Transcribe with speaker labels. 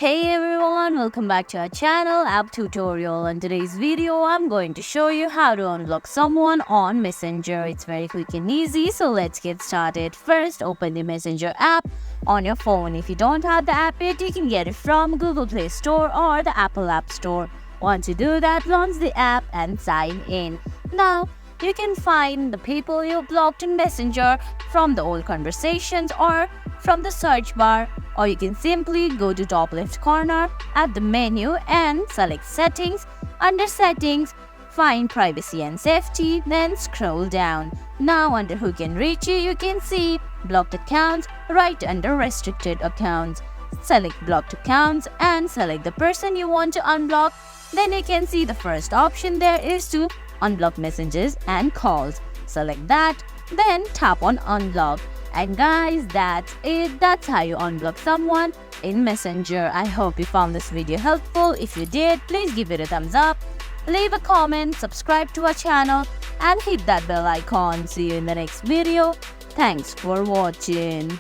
Speaker 1: Hey everyone, welcome back to our channel app tutorial. In today's video I'm going to show you how to unblock someone on Messenger. It's very quick and easy, so let's get started. First, open the Messenger app on your phone. If you don't have the app yet, you can get it from Google Play Store or the Apple App Store. Once you do that, launch the app and sign in. Now you can find the people you blocked in Messenger from the old conversations or from the search bar, or you can simply go to top left corner at the menu and select settings. Under settings, find privacy and safety, then scroll down. Now under who can reach you, you can see blocked accounts right under restricted accounts. Select blocked accounts and select the person you want to unblock. Then you can see the first option there is to unblock messages and calls. Select that, then tap on unblock. And guys, that's it. That's how you unblock someone in Messenger. I hope you found this video helpful. If you did, please give it a thumbs up, leave a comment, subscribe to our channel and hit that bell icon. See you in the next video. Thanks for watching.